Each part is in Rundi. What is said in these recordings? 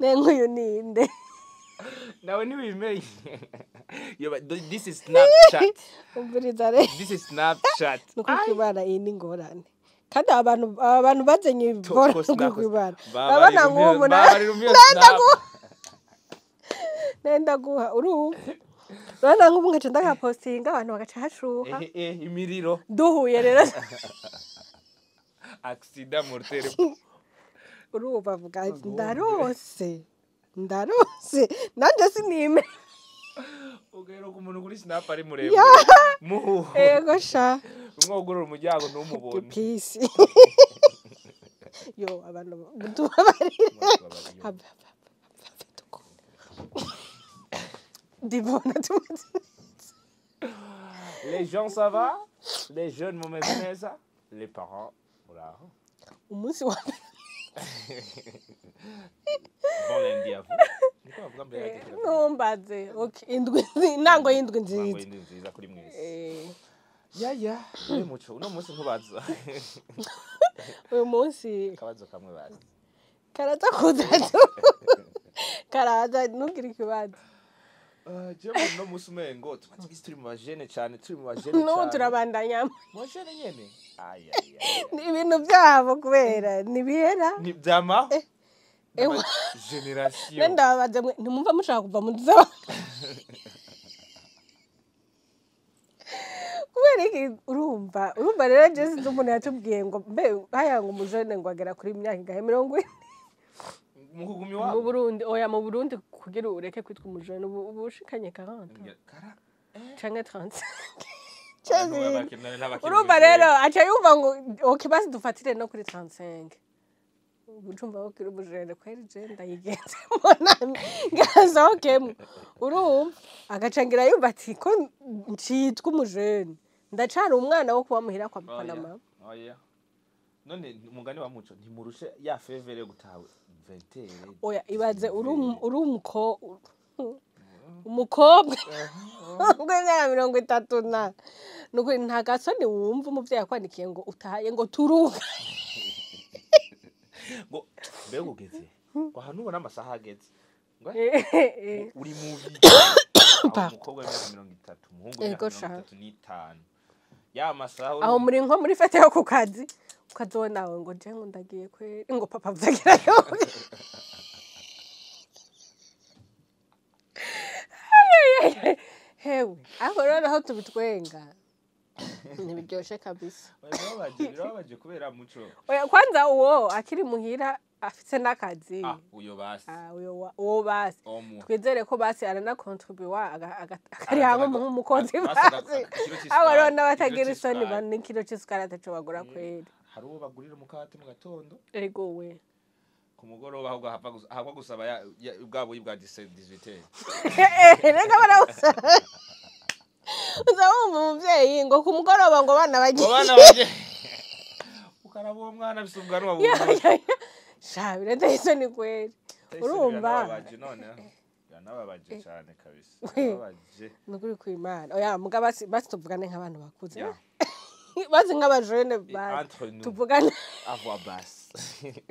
Nenguyu ninde. Nawe ntiwimenye. This is Snapchat. This is Snapchat. Nukukibana iyi ni ngorane. Kandi abantu bazenye ibora nukukibana. Babana nk'ubu nenda guha uruhu. Bana nk'ubu ngaca ndagapostinga abantu bagaca hashuha. Imiriro. Duhuye rero. Accident mortel. Uruhu bavuga ndarose. Nanje sinime. Ugero ku muntu kuri snap ari murebe. Ego sha. Umwogorora umuryango ntumubone. Peace. Yo abantu tubabarire. Les gens ça va? Les jeunes vont mener ça? Les parents voilà. Umunsi wa Bon lundi à vous. Nombaze. Okay, intango y'indwi nziza. Kuri mwese. Ya, muco uno munsi nkubaza. Uyu munsi kabazo kamwe bazi. Karaza kuzazo. Karaza nugira ikibazo. Jeune no munsi umengo twatsi turi mu bajene cyane, turi mu bajene cyane. No turabandanya. Mu bajene nyene. Ay. Ni ibintu byabo kubera nibihera. Ni byama? Generation. Nenda babaze ntimumva mushaka kuva mu zaba. Urumva rero Jesse umuntu yatubwiye ngo mbe haya ngo umujene ngo agera kuri imyaka ingahe 40 mu kugumi wabo mu Burundi mu Burundi kugira ureke kwitwa umujene ubushikanye 40 canke 35 urumva rero acha yumva ngo okay basi dufatire no kuri 35 ubucumva ko kiri umujene kweri je ndayigenze mbona ngazokemwe urumva agacangira yumva ati ko ncitwa umujene ndacari umwana wo kuba muhira kwa papa na mama. Oya. None umugani wa muco ntimurushe ya fevere gutawe 20. Oya ibaze umukobwa ubwenya 30 na nuko nta gasoni wumva umuvyeyi akwandikiye ngo utahaye ngo turuka. Ngo mbega ugeze. Ngo hanu ubona amasaha ageze. Ngo uri mubi. Umukobwa w'imyaka 30, umuhungu w'imyaka 35. Ya masaha aho muri nko muri fete yo ku kazi ukazona ngo je ngo ndagiye kwe ngo papa vyagirayo. Hewe aho rero aho tubitwenga nibiryoshe kabisa. Birabaje kubera muco. Oya kwanza uwo akiri muhira afite nakazi. Uyo basi. Uwo basi. Twizere ko basi arana contribute akari hango nk'umukozi basi. Abo n'abatagira isoni bane kilo cy'isukari ataco bagura kweri. Hari uwo bagurira mukate mu gatondo. Ego we. Ku mugoroba ahubwo hava gusaba ubwabo bwa 18. Rega barawusaba. Uzawo umuvyeyi ngo ku mugoroba ngo bana bagiye. Ukarabo umwana bisubwanwa bubu. Shabire ndayisoni kweri. Urumva? Nababaje cyane kabisa. Nababaje. Nukuri kw'Imana. Oya muga basi tuvugane nk'abantu bakuze. Bazi nk'abajene ba tuvugane. Avo basi.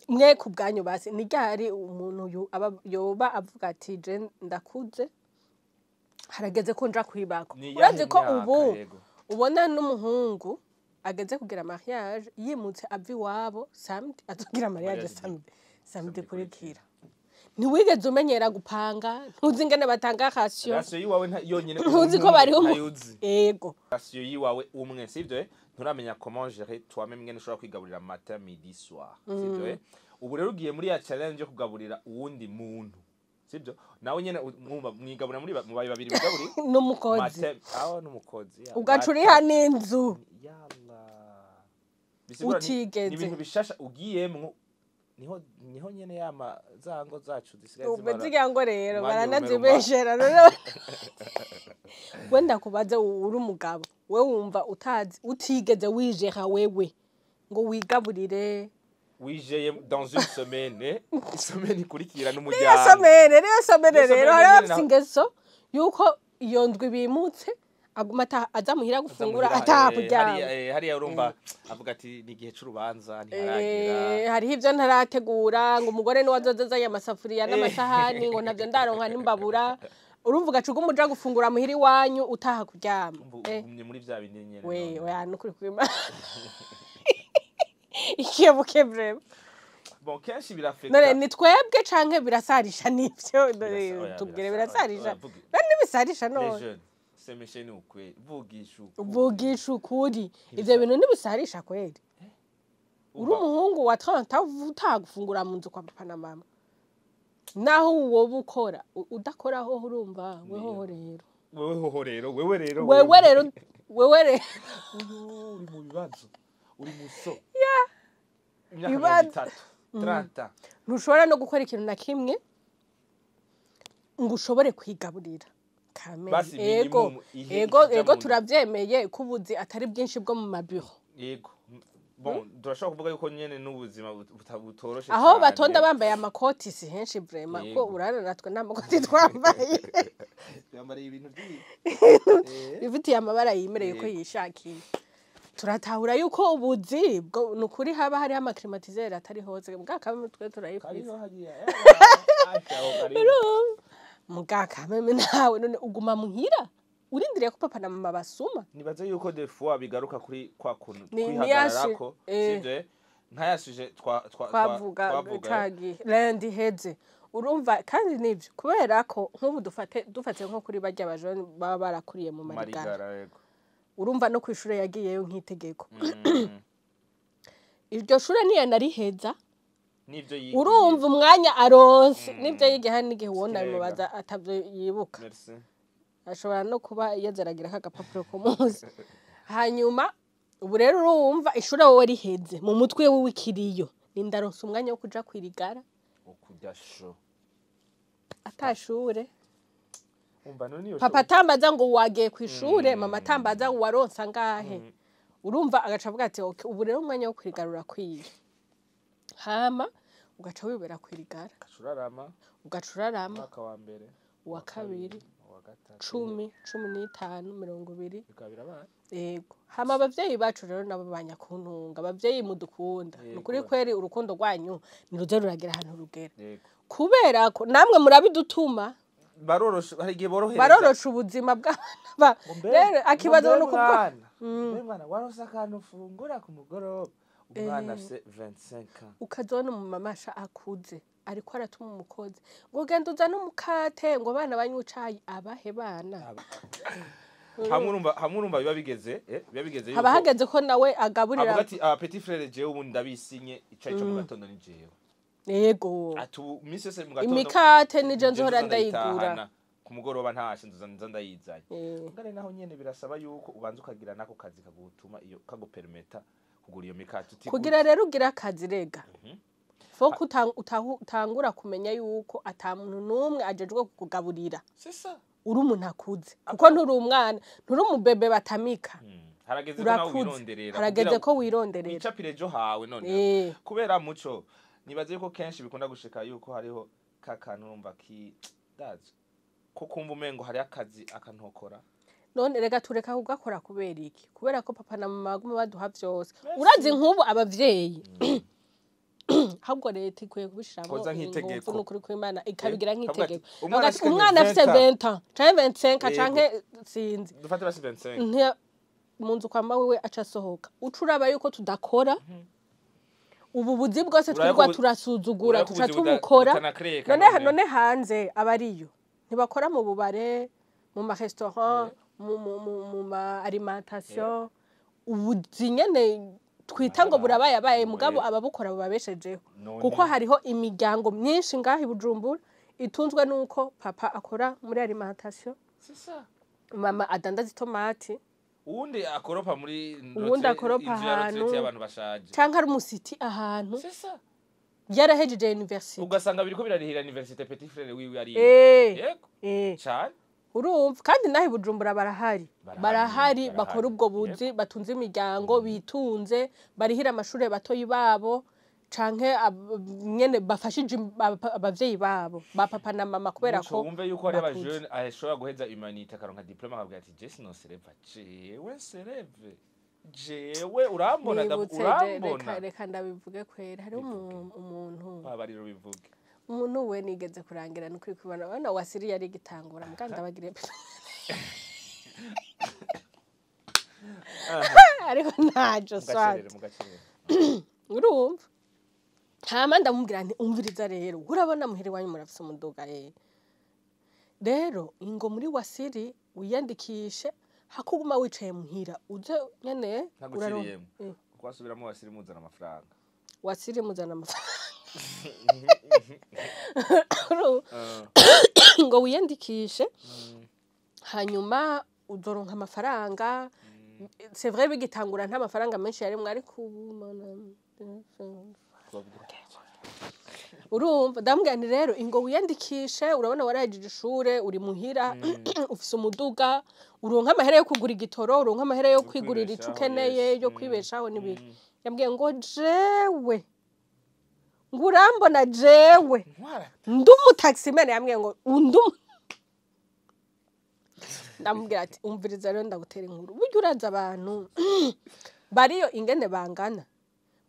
Mwe ku bwanyu basi ni ryari umuntu yoba avuga ati je ndakuze harageze ko nja kwibako. Urazi ko ubu ubona n'umuhungu ageze kugira mariage yimutse avi wabo samedi azogira mariage samedi kurikira. Ntiwigeze umenyera gupanga ntuzi ingene batanga ratio. Ratio yiwawe yonyine ntuzi ko bariho yego. Ratio yiwawe umwe sivyo nturamenya comment gérer toi-même ngene ushobora kwigaburira matin midi soir sivyo ubu rero ugiye muri ya challenge yo kugaburira uwundi muntu sibyo nawe nyene mwigaburira muri mubaye babiri bigaburi n'umukozi n'umukozi ugacuriha n'inzu yalla utigeze ibintu bishasha ugiyemwo niho nyene yama zango zacu zisigaye zimara ubuziga ngo rero baranazibeshera rero wenda kubaza uri umugabo we wumva utigeze wijera wewe ngo wigaburire wijeye dans une semaine semaine ikurikira n'umujyana rero hari afite ingeso yuko iyo ndwi bimutse aguma aza muhira gufungura ataha kuryama hariya urumva avuga ati ni igihe c'urubanza ntiharagira hariho ivyo ntarategura ngo umugore ni wazozazanye amasafuriya n'amasahani ngo navyo ndaronka n'imbabura urumva ugacuga umuja gufungura muhira iwanyu utaha kuryama ugumye muri vya bindi nyene we nukuri kwima ikibuke breve bon kenshi birafekta none ni twebwe canke birasarisha nivyo tubwire birasarisha none bisarisha none semeshe ni ukwe vugisha ukuri ivyo bintu ntibisarisha kweli uri umuhungu wa 30 utagufungura mu nzu kwa papa na mama naho wowe ukora udakoraho urumva weho rero wewe rero uri mu bibazo uri muso imyaka 30 ntushobora no gukora ikintu na kimwe ngo ushobore kwigaburira ego turavyemeye ko ubuzi atari bwinshi bwo mu mabiro yego bon durashobora kuvuga yuko nyene n'ubuzima butoroshe aho batonda bambaye amakoti si henshi vraiment ko uraranatwe n'amakoti twambaye yambariye ibintu bifitiye amabara yimereye ko yishakiye turatahura yuko ubuzi nukuri haba hari amaklimatizere atari hose bwakame twe turayikwiza mugakameme nawe none uguma muhira urindiriye ko papa na mama basuma nibaze yuko des fois bigaruka kuri kwa kuntu kwihagararako sivyo nkayasuje twavuga lendi heze urumva kandi nivyo kubera ko nk'ubu dufate nko kuri barya bajone baba barakuriye mu marigara urumva no kwishura yagiyeyo nk'itegeko iryo shure niye nariheza nivyo yigiye urumva umwanya aronse nivyo yigiye hani gihe wona bimubaza atavyo yibuka ashobora no kuba yazaragira kagapapuro ko munsi hanyuma ubu rero urumva ishure wowe riheze mu mutwe wiwe ikiriyo nindaronse umwanya wo kuja kwirigara ukujya sho atashure papa tambaza ngo wagiye kwishure mama tambaza ngo waronsa ngahe urumva agaca avuga ati okay ubu rero umwanya wo kwirigarura kwiye hama ugaca wibera kwirigara ugacurarama mwaka wa mbere wa kabiri 10, 15, 20 yego hama abavyeyi bacu rero nabo banyakuntunga abavyeyi mudukunda nukuri kweri urukundo rwanyu niruze ruragira ahantu rugera kubera ko namwe murabidutuma barorosha ubuzima bw'abana rero akibazo no kubwa mwana warosa akantu ufungura ku mugoroba umwana afite 25 ans ukazona mu mamasha akuze ariko aratuma umukozi ngo genda uzana umukate ngo abana banywe icayi abahe bana hamwe urumva biba bigeze yuko haba hageze ko nawe agaburira avuga ati petit frère jewe ubu ndabisinye icayi cyo mu gatondo ni jewe yego atu misi yose mu gatondo imikate nije nzohora ndayigura ku mugoroba ntashe nza ndayizanye ngare naho nyene birasaba yuko ubanza ukagira nako kazi kagutuma iyo kagupermeta kugura iyo mikate kugira rero ugira akazi rega foko utangura kumenya yuko ata muntu numwe ajejwe kukugaburira sisa uri umuntu akuze kuko nturi umwana nturi umubebe batamika harageze ko nawe wironderera harageze ko wironderera icapire jo hawe none kubera muco nibaze yuko kenshi bikunda gushika yuko hariho kakantu urumva ki dazi ko kumva umengo hari akazi akantokora none rega tureka kugakora kubera iki kubera ko papa na mama baguma baduha vyose urazi nk'ubu abavyeyi ahubwo leta ikwiye kubishiramo nk'itegeko n'ukuri kw'Imana ikabigira nk'itegeko umwana afite 20 ans canke 25 canke sinzi dufate basi 25 mu nzu kwa mawe aca sohoka ucuraba yuko tudakora ubu buzi bwose twirwa turasuzugura tuca tubukora none hanze abariyo ntibakora mu bubare mu ma restaurant mu ma alimentation ubuzi nyene twita ngo burabaye mugabo ababukora bababeshejeho kuko hariho imiryango myinshi ngahi Bujumbura itunzwe nuko papa akora muri alimentation mama adandaza itomati uwundi akoropa muri uwundi akoropa ahantu y'abantu bashaje canke ari umusiti ahantu yarahejeje university ugasanga biriko birarihira university petit frère wiwe ari yego cyane urumva kandi nahi Bujumbura barahari bakora ubwo buzi batunze imiryango bitunze barihira amashure batoyi babo canke nyene bafashije abavyeyi babo ba papa na mama kubera ko wumve yuko ari abajene ashobora guheza humanité akaronka diplome akavuga ati je sino sereva jewe urambona reka ndabivuge kwera hari umuntu abariro bivuge umuntu we nigeze kurangira no kwikubana bana wasiri yari gitangura muganda bagire ariko ntajo swat urumva hama ndamubwira nti umviriza rero urabona muhiri wanyu murafise umuduga rero ingo muri wasiri wiyandikishe hakuguma wicaye muhira uze nyene uraroma kwasubiramo wasiri muzana amafaranga ngo wiyandikishe hanyuma uzoronka amafaranga c'est vrai bigitangura nta mafaranga menshi yari mwari urumva ndambwira nti rero ingo wiyandikishe urabona warajije ishure uri muhira ufise umuduga uronka amahera yo kugura igitoro uronka amahera yo kwigurira ico ukeneye yo kwibeshaho n'ibiki yambwiye ngo jewe ngurambona jewe ndumu taximene yambwiye ngo ndamubwira ati umviriza rero ndagutera inkuru buryo uraza abantu bariyo ingene bangana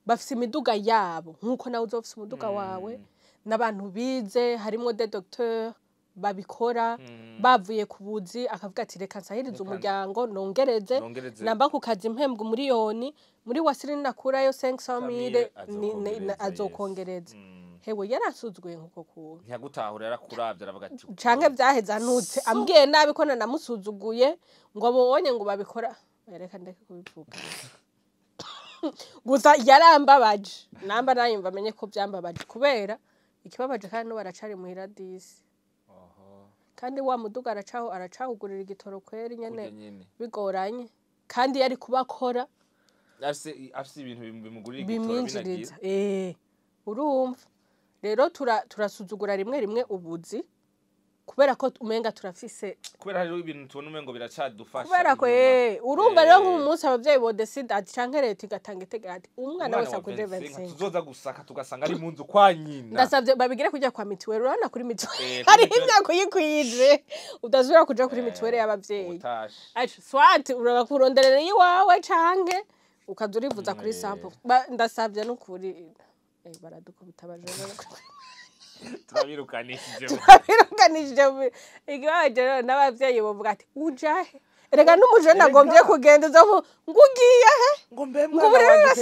bafise imiduga yabo nkuko nawe uzofise umuduga wawe n'abantu bize harimo des docteurs babikora bavuye ku buzi akavuga ati reka nsahirize umuryango nongereze namba ku kazi impembwe miliyoni muri wasiri nakurayo 500,000 azokongereza hewe yarasuzguye nkuko kuba ntiyagutahura yarakuravye aravuga ati canke vyaheza nutse ambwiye nabi ko namusuzuguye ngo abonye ngo babikora reka ndeke kubivuga gusa yarambabaje namba nayumva amenye ko byambabaje kubera ikibabaje kandi no baracari muhira disi kandi wa muduga aracahugurira igitoro kweri nyene bigoranye kandi yari kubakora afise ibintu bimugurira igitoro binagira urumva rero turasuzugura rimwe ubuzi kubera ko umenga turafise kubera hari ibintu tubona umengo biracadufasha kubera ko urumva rero nk'umunsi abavyeyi bo decide ati canke leta igatanga itegeko ati umwana wese akuje 25 tuzoza gusaka tugasanga ari munzu kwa nyina ndasavye babigire kujya kwa mituweli urana kuri mituweli hari imyaka yikwije udazura kuja kuri mituweli y'abavyeyi acho swat urabakuronderera iwawe canke ukazurivuza kuri sample ndasavye no kuri baradukubita bajene turabirukanishije igihe n'abavyeyi bavuga ati ujahe rega n'umujene agombye kugenda zo ngugiye he ngo mbe mwana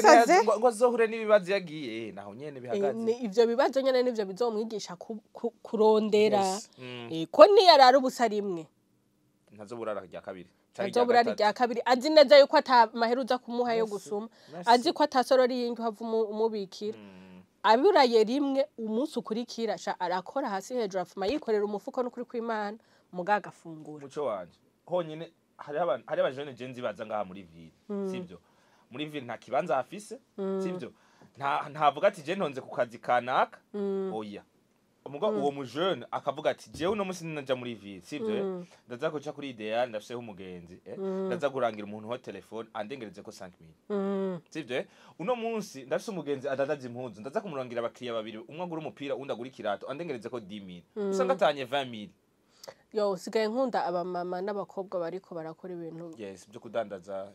ngo zohure n'ibibazo yagiye naho nyene bihagaze ivyo bibazo nyene nivyo bizomwigisha kurondera ko ni yarara ubusa rimwe ntazoburara rya kabiri ntazoburara rya kabiri azi neza yuko atamaheruza kumuha yo gusuma azi ko atasorori yindi hava umubikira aburaye rimwe umunsi ukurikira arakora hasi hejuru afuma yikorera umufuko no kuri kw'Imana mugaga afungura muco wanje honyine hari abajene genzi baza ngaha muri ville sivyo muri ville nta kibanza afise sivyo ntavuga ati je ntonze ku kazi kanaka oya umuga uwo mujene akavuga ati jewe no musi ninaja muri ville sivyo ndaza kuca kuri ideal ndafise umugenzi ndaza kurangira umuntu ho telefone andengereze ko 5,000 sivyo uno munsi ndafise umugenzi adadaza impuzu ndaza kumurangira abakiriya babiri umwe agura umupira undi agura ikirato andengereze ko 10,000 usanga atanye 20,000 yo sigaye nkunda abamama n'abakobwa bariko barakora ibintu byo kudandaza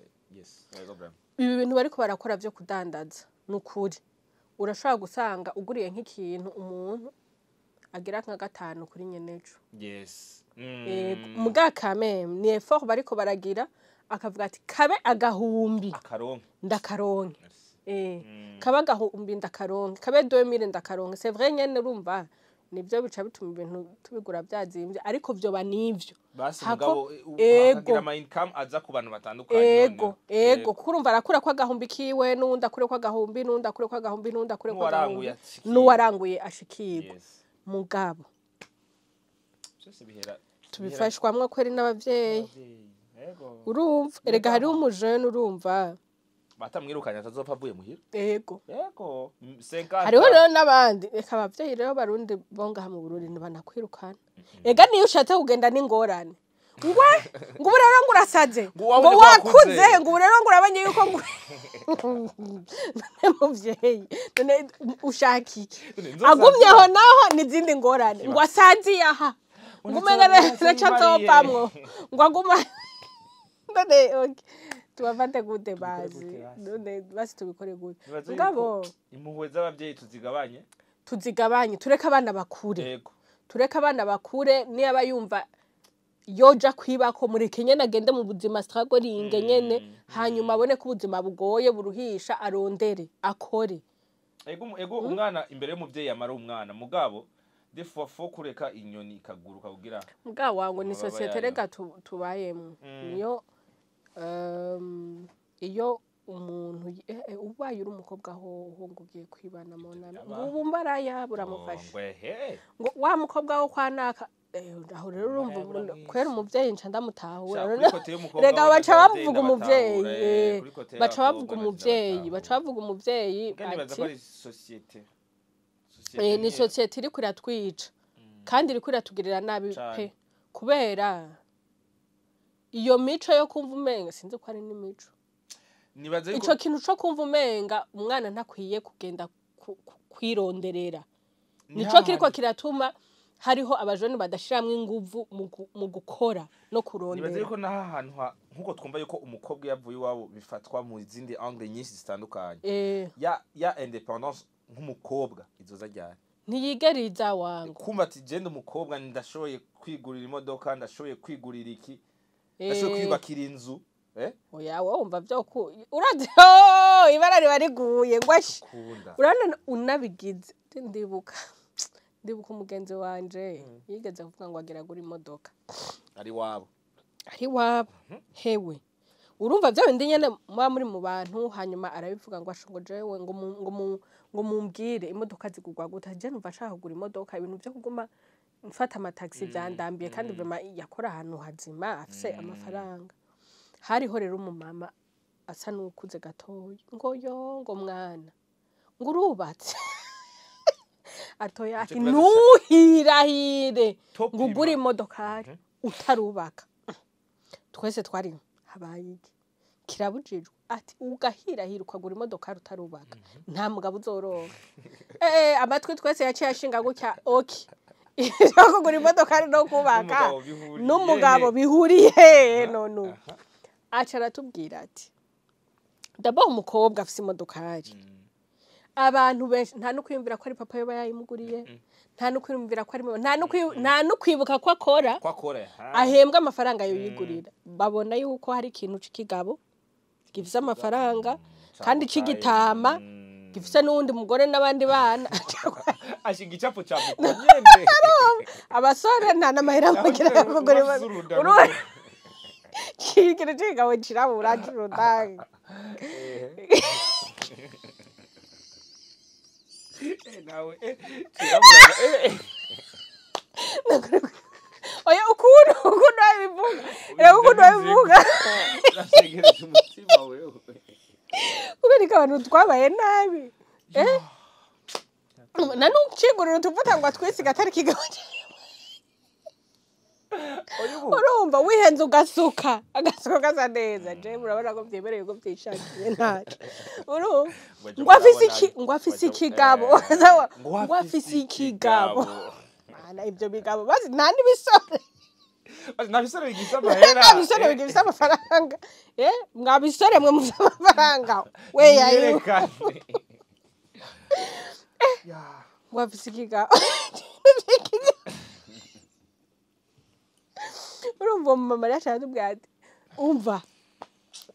ibi bintu bariko barakora byo kudandaza nukuri urashobora gusanga uguriye nk'ikintu umuntu agira nka 5 kuri nyenejo mugakame ni effort bariko baragira akavuga ati kabe agahumbi ndakaronke kabe agahumbi ndakaronke kabe 2000 ndakaronke c'est vrai nyene urumva nibyo bica bituma ibintu tubigura byazimbye ariko byo banivyo basi mugabo akagira ama income aza ku bantu batandukanye ego kuko urumva arakura kwa gahumbi kiwe n'undi akure kwa gahumbi n'undi akure kwa gahumbi n'undi akure kwa gahumbi n'uwaranguye ashikirwa mugabo cyose bihera tubifashwamwe kweri n'abavyeyi urumva erega hari umujene urumva batamwirukanya atazopfa avuye muhira ego senkata hariho rero n'abandi reka abavyeyi rero barundi bonga mu Burundi banakwirukana ega niyo ushatse kugenda n'ingorane ngo rero ngo urasaze ngo wabonye ko wakuze ngo rero ngo urabanye yuko ngo muvyeyi none ushaka iki agumyeho naho n'izindi ngorane ngo asaziye aha ngo umenga rero azovamwo ngo aguma none okay tubafate gute bazi none basi tubikore gute ngabo impuhwe z'abavyeyi tuzigabanye tureka abana bakure niba yumva yoja kwibako mureke nyene agende mu buzima struggling nyene hanyuma abone ko ubuzima bugoye buruhisha arondere akore ego umwana imbere y'umuvyeyi amara umwana mugabo defo kureka inyoni ikaguruka kugira mugabo wangu ni societe rega tubayemo niyo iyo umuntu ubaye uri umukobwa ho ngugiye kwibana monana ubu mbaraya buramufasha ngo wa mukobwa wo kwanaka aho rero urumva kwera umuvyeyi nca ndamutahura rega baca bavuga umuvyeyi baca bavuga umuvyeyi ati ni societe iri kuratwica kandi iri kuratugirira nabi pe kubera iyo mico yo kumva umenga sinzi ko ari n'imico ico kintu cyo kumva umenga umwana ntakwiye kugenda kwironderera nico kiriko kiratuma hariho abajone badashiramwe inguvu mu gukora no kurondera nibaze ko naha hantu nkuko twumva yuko umukobwa yavuye iwabo bifatwa mu zindi angle nyinshi zitandukanye ya independence nk'umukobwa izoza ryari ntiyigeriza wangu kumva ati genda umukobwa ndashoboye kwigurira imodoka ndashoboye kwigurira iki ndashoboye kwibakira inzu oya wumva byo urazi ibara riba riguye ngwashi urana unabigize ndibuka umugenzi wanje yigeze kuvuga ngo ageragura imodoka ari wabo hewe urumva byo bindi nyene muba muri mu bantu hanyuma arabivuga ngo ashongo jewe ngo mumbwire imodoka zigurwa gute je numva ashaka kugura imodoka ibintu byo kuguma mfata amataxi byandambiye kandi vraiment yakora ahantu hazima afise amafaranga hariho rero umumama asa n'ukuze gatoya ngo mwana ngo urubatse atoya ati nuhirahire ngo ugure imodokari utarubaka twese twari habaye iki kirabujijwe ati ugahirahira ukagura imodokari utarubaka nta mugabo uzoronka amatwi twese yaciye ashinga gutya okay kugura imodokari no kubaka n'umugabo bihuriye none aca aratubwira ati ndaba umukobwa afise imodokari abantu benshi nta no kwiyumvira ko ari papa yo bayimuguriye nta no kwiyumvira ko ari nta no kwibuka ko akora ahembwa amafaranga yo yigurira babona yuko hari ikintu c'ikigabo gifise amafaranga kandi c'igitama gifise n'undi mugore n'abandi bana ashinga icapo ca nyene abasore nta namahera bagira kugura kigire cigabo cirabura cy'urudanga nawe cirabura oya ukuntu abivuga nasegereje umutima wewe kubera abantu twabaye nabi nanucigurira tuvuta ngo twisiga atari kigabo urumva wihenze ugasuka gasa neza je murabona ko byemereye ko byishakiye ntacu urumva ngo afise ikigabo mana ibyo bigabo bazi nta n'ibisore nabisore bigisa amahera nabisore bigisa amafaranga mwabisore mwe mufite amafaranga we yayo ngo afise ikigabo urumva mama yashaka tubwira ati umva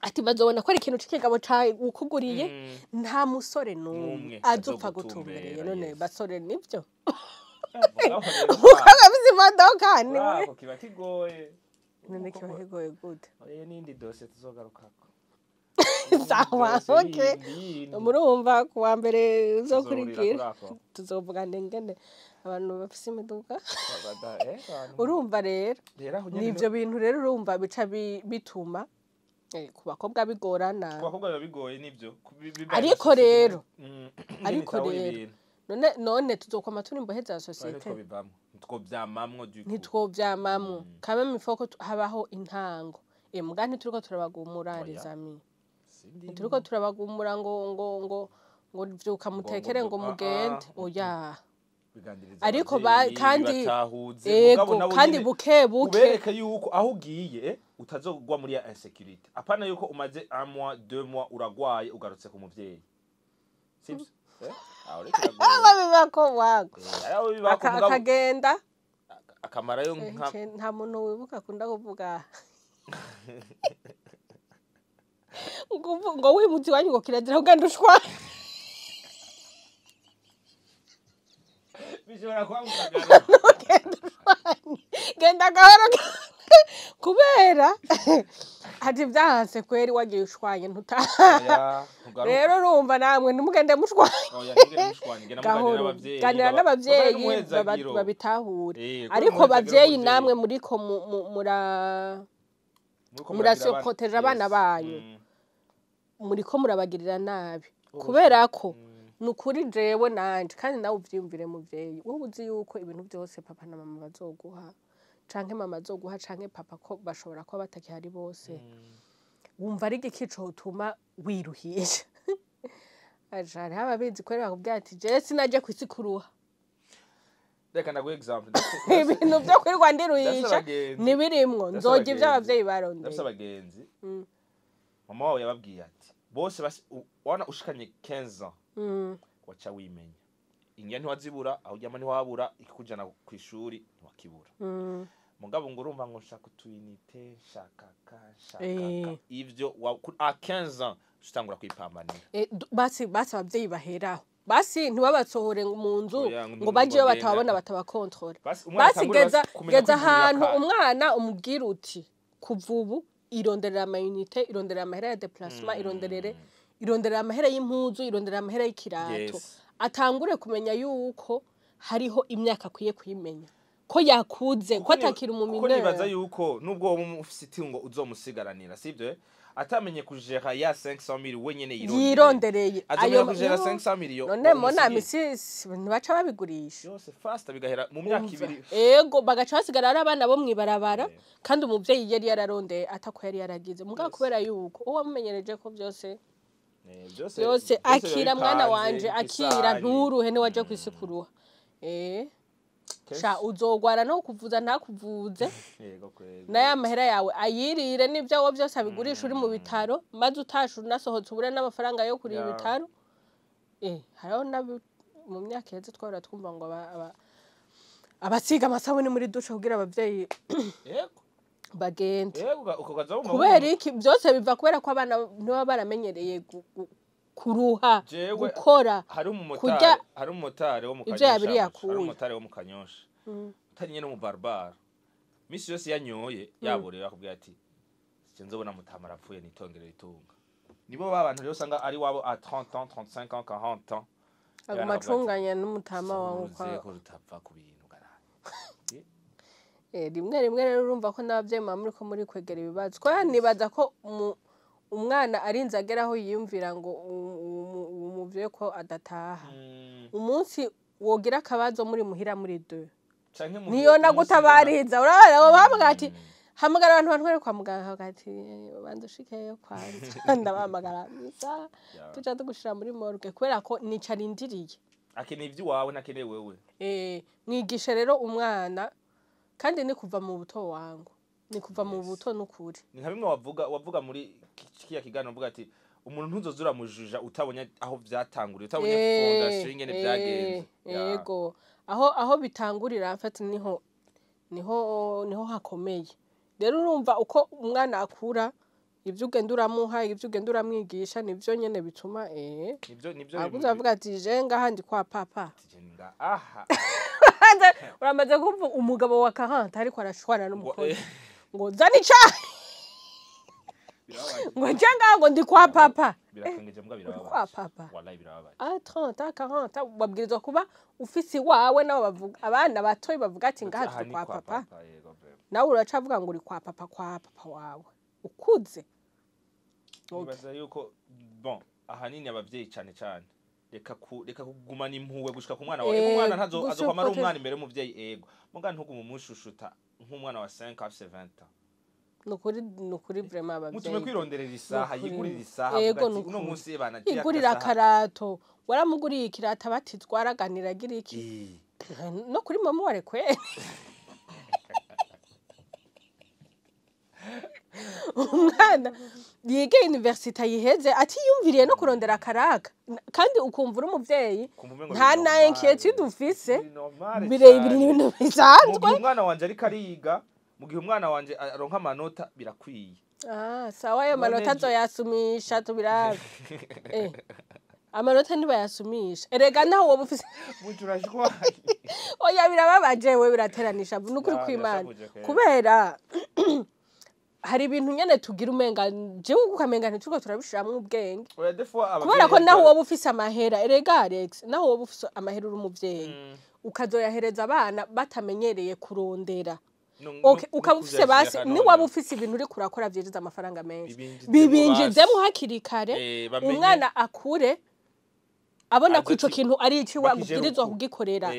ati bazobona ko ari ikintu c'ikigabo cawe ukuguriye nta musore n'umwe azopfa gutumbereye none basore nivyo ukaba afise imodoka niwe kiba kigoye none kiba kigoye gute n'indi dosiye tuzogarukako sawa okay murumva kuwa mbere uzokurikira tuzovuga ngene abantu bafise imiduga urumva rero nivyo bintu rero urumva bica bituma ku bakobwa bigorana ku bakobwa bigoye nivyo ariko rero none tuzokoma turi imbohe za societe ntitwovyamamwo du coup ntitwovyamamwo kame mifoko habaho intango mbwa ntituriko turabagumura les amis ntituriko turabagumura ngo vyuka mutekere ngo mugende oya ariko kandi kandi buke ubereke yuko aho ugiye utazogwa muri ya insecurity apana yuko umaze 1 mois 2 mois uragwaye ugarutse ku muvyeyi sibyo babibako wako akagenda akamarayo nta muntu wibuka kunda kuvuga ngo wimuti wanyu ngo kirazira uganda ushwa bishobora kwa mutagara genda gahoro kubera ati byahanse kweri wagiye ushwanye ntutaha rero urumva namwe ntimugende mushwanye gahoro ganira n'abavyeyi babitahure ariko abavyeyi namwe muriko murasokoteje abana banyu muriko murabagirira nabi kubera ko nukuri jewe nanje kandi nawe uvyiyumvire muvyeyi wowe uzi yuko ibintu byose papa na mama bazoguha canke mama azoguha canke papa ko bashobora kuba batakihari bose wumva ari igikico utuma wiruhisha ajari ababizi kweri bakubwira ati je sinaje kwisikuruha reka ndaguha example ibintu byo kwirwa ndiruhisha nibirimwo nzoga ivyo abavyeyi barondeye ndafise abagenzi mama wawe yababwiye ati bose wana ushikanye 15 ans wacha wimenya ingia ntiwazibura aho ujyama ntiwabura ikikujana ku ishuri ntiwakibura mugabo ngo urumva ngo nshaka utuyinite shaka ivyo a 15 ans tutangura kwipambanira basi abavyeyi baheraho basi ntibabatsohore mu nzu ngo baje batababona batabakontrole basi geza ahantu umwana umubwira uti kuvubu ironderera amayinite ironderera amahera ya déplacement ironderera amahera y'impuzu ironderera amahera y'ikirato atangure kumenya yuko hariho imyaka akwiye kuyimenya ko yakuze ko atakira umuminere ko nibaza yuko nubwo wo ufite ngo uzomusigaranira sivyo atamenye kujera ya 500,000 wenyene yirondereye ayo kujera 500,000 none mona misisi ntibaca babigurisha yose fast bigahera mu myaka 2 ego bagaca basigara ari abana bo mwibarabara kandi umuvyeyi yari yararondeye atako yari yaragize mugabo kubera yuko uwo mumenyereje ko byose akira mwana wanje akira nturuhe ni waje kwisikuruha sha uzogwara no kuvuza ntakuvuze yego kwego na ya mahera yawe ayirire nivyo wo byose abigurisha uri mu bitaro maze utashu nasohotse ubure n'amafaranga yo kuri ibitaro hariho mu myaka yeze twara twumva ngo abasiga amasabuni muri dushe kugira abavyeyi yego bagende ukogaza kubera iki byose biva kubera ko abana niba baramenyereye kuruha gukora hari umumotari wo mu Kanyosha utanye no mu Barbar misi yose yanyoye yaborera akubwira ati sinzobona mutamara apfuye nitongerera itunga nibo babantu rero usanga ari wabo a 30 ans 35 ans 40 ans agumacunganya n'umutama wawe ko rutapfa ku bintu garane rimwe rero urumva ko n'abavyeyi muriko muri kwegera ibibazo ko nibaza ko umwana arinze ageraho yiyumvira ngo umuvye ko adataha umunsi wogira akabazo muri muhira muri 2 niyo nagutabariza urabara bavuga ati hamagara abantu bantwere kwa muganga hagati bandushikeyo kwanza ndabahamagara misa tuja tugushira muri morgue kubera ko nicarindiriye akeneye ivyo wawe nakeneye wewe mwigisha rero umwana kandi ni kuva mu buto wangu ni kuva mu buto n'ukuri ni nka bimwe wavuga muri kiya kigano uvuga ati umuntu ntuzozura mujuja utabonye aho vyatanguriye utabonye fondation ingene byagenze yego aho bitangurira afite niho hakomeye rero urumva uko umwana akura ivyo ugenda uramuha ivyo ugenda uramwigisha nivyo nyene bituma nivyo avuga ati je ngahandi kwa papa aha uramaze kumva umugabo wa kahanta ariko arashwana n'umukozi ngo zani cha ngo cyanga ngo ndi kwa papa birakangeje mbwa birababaje kwa papa wallahi birababaje 30 40 babwirizwa kuba ufisi wawe nawo bavuga abana batoyi bavuga ati ngaha turi kwa papa nawe uracavuga ngo uri kwa papa wawe ukuze nibaza yuko bon ahanini abavyeyi cyane reka kugumana impuwe gushika ku mwana wawe umwana azokoma ari umwana imbere y'umuvyeyi ego muga ntugume umushushuta nk'umwana wa 5 à 20 ans nukuri vraiment abavyeyi mutume kwironderera isaha yigurira isaha ugati uno munsi bana giye igurira karato waramuguriye ikirata bati twaraganira gira iki no kuri mama ware kwe umwana yiga university yiheze ati yumviriye no kurondera akaraga kandi ukumva uri umuvyeyi nta na inquiétude ufise birebire n'ibintu bisanzwe umwana wanje ariko ariga mu gihe umwana wanje aronka amanota birakwiye sawa ayo manota azoyasumisha tubirabe amanota ntibayasumisha erega naho wowe ufise muturashwaye oya birababaje we birateranisha nukuri kw'Imana kubera hari ibintu nyene tugira umenga jewe ukamenga ntituriko turabishiramwe ubwenge kubera ko naho wowe ufise amahera erega Alex naho wowe ufise amahera uri umuvyeyi ukazoyahereza abana batamenyereye kurondera ukaba ufise basi ni waba ufise ibintu uri kurakora vyinjiza amafaranga menshi bibinjizemo hakiri kare umwana akure abona ko ico kintu ari iki wabwirizwa kugikorera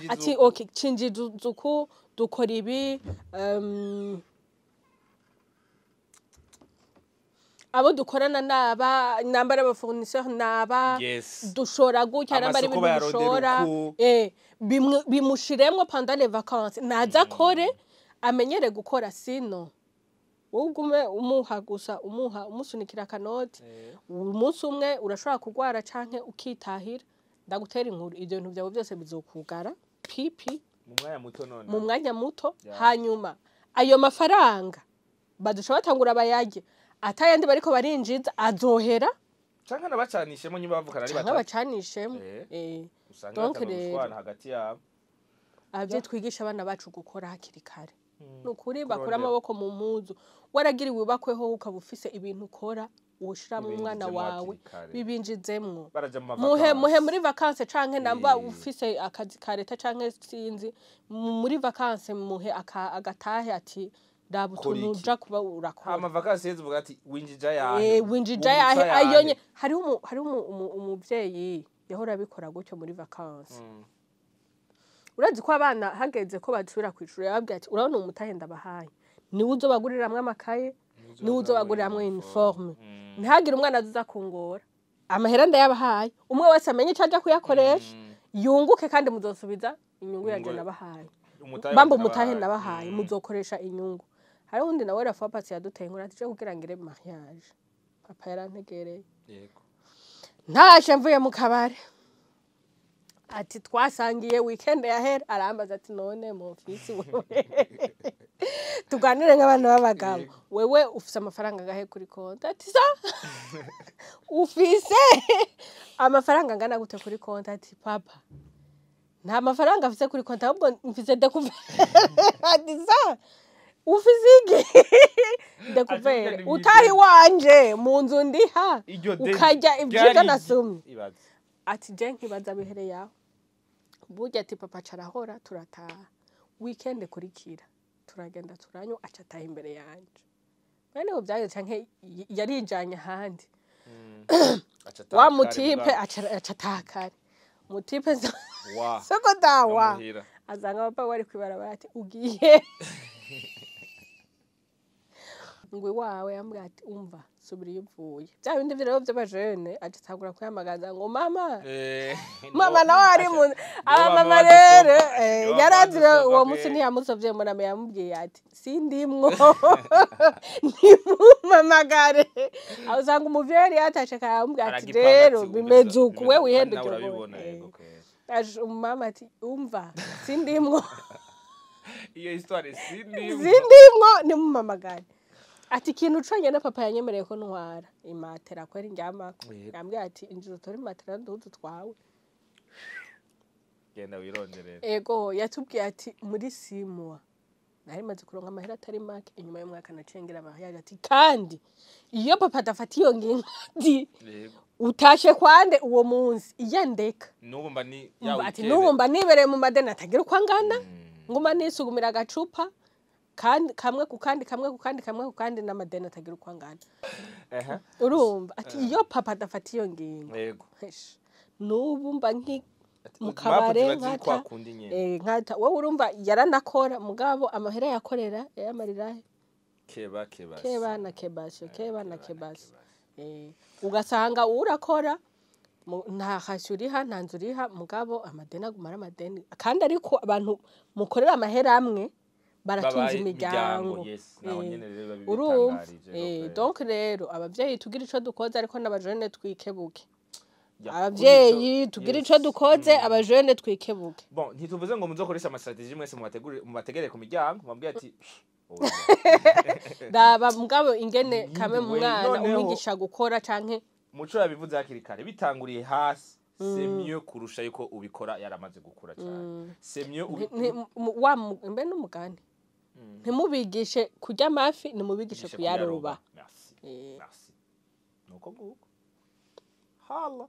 ati okay cinjizuku dukora ibi abo dukorana nambara aba fournisseur naba dushora gutya nambara ibintu dushora bimushiremwe pendant les vacances naza kore amenyere gukora sino ugume umuha gusa umusunikira kanoti umunsi umwe urashobora kugwara canke ukitahira ndagutera inkuru ivyo bintu byawe byose bizokugara pipi mu mwanya muto hanyuma ayo mafaranga badushobora batangura abayage atayandi bariko barinjiza azohera canke nabacanishemo nyuma bavukana ari batatu nabacanishemo donc rero hagati yabo abye twigisha abana bacu gukora hakiri kare nukuri bakora amaboko mu mpuzu waragiriwe bakweho ukabufise ibintu ukora woshira mu mwana wawe bibinjizemwo muhe muri vacances canke namba ufise akazi ka leta canke sinzi muri vacances muhe agatahe ati ndabutunuja kuba urakora ama vacances yezuvuga ati winjija yahe winjija yahe ayonye hari umuvyeyi yahora bikora gutyo muri vacances urazi ko abana hageze ko batsubira kwishura yababwiye ati urabona umutahe ndabahaye ni uzo baguriramwe amakaye ni uzo baguriramwe uniforme ntihagire umwana azuza kungora amahera ndayabahaye umwe wese amenye cyaje kuyakoresha yunguke kandi muzosubiza inyungu yaje nabahaye bamba umutahe nabahaye muzokoresha inyungu hari undi nawe rafa pasi yaduteye nkora ati kugira ngire mariage papa yarantegereye yego ntashe mvuye mu kabare ati twasangiye weekend yahera arambaza ati none mu ofisi wewe tuganire nk'abana b'abagabo wewe ufise amafaranga gahe kuri konti ati sa ufise amafaranga ngana gute kuri konti ati papa nta mafaranga afise kuri konti ahubwo mfise dekuvere ati sa ufise iki dekuvere utahi wanje mu nzu ndiha ukajya ibyo nasumye ati je nkibaza bihere yawe burya ati papa carahora turataha weekend kurikira turagenda turanyo acataha imbere yanje bane ho byaje canke yarijanye handi wa mutipe acataha kare mutipe soko dawa azanga papa wari kwibarabara ati ugiye ngwe wawe yambwira ati umva subira yuvuye bya bindi rero by'abajene atagura kuyamagaza ngo mama mama nawe ari mu mama rero yarazira uwo munsi ntiyamusovye murame yamubwiye ati sindimwo nimumamagare aho usanga umuvyeyi yatashe kayambwira ati rero bimeze uko we wihenduke mama ati umva sindimwo iyo histoire sindimwo nimumamagare ati kintu canye na papa yanyemereye ko ntwara imatera kweri ndyamako yambwiye ati injiro tori matera nduzu twawe genda wironderera ego yatubwiye ati muri simwa nari maze kuronka amahera atari make inyuma y'umwaka nacengera abahayaga ati kandi iyo papa adafata iyo ngingadi utashe kwande uwo munsi iyandeka n'ubumba ni ati n'ubumba nibereye mu madeni atagira uko angana nguma nisugumira agacupa kandi kamwe kukandi n'amadeni atagira uko angana urumva ati iyo papa adafata iyo ngingo yego n'ubu mba mu kabare nkata wowe urumva yaranakora mugabo amahera yakorera yamarirahe keba na kebashe ugasanga urakora nta hashyuriha nta nzuriha mugabo amadeni agumara amadeni kandi ariko abantu mukorera amahera amwe baratunze imiryango urumva donc rero abavyeyi tugira ico dukoze ariko n'abajene twikebuke abavyeyi tugira ico dukoze abajene twikebuke bon ntituvuze ngo muzokoresha ama strategie mwese mubategere ku miryango mubwiye ati daba mugabo ingene kame mwana umwigisha gukora canke muco yabivuze hakiri kare bitanguriye hasi c'est mieux kurusha yuko ubikora yaramaze gukura cyane c'est mieux mbe n'umugani ntimubigishe kurya amafi nimubigishe kuyaroba merci nuko nguko hala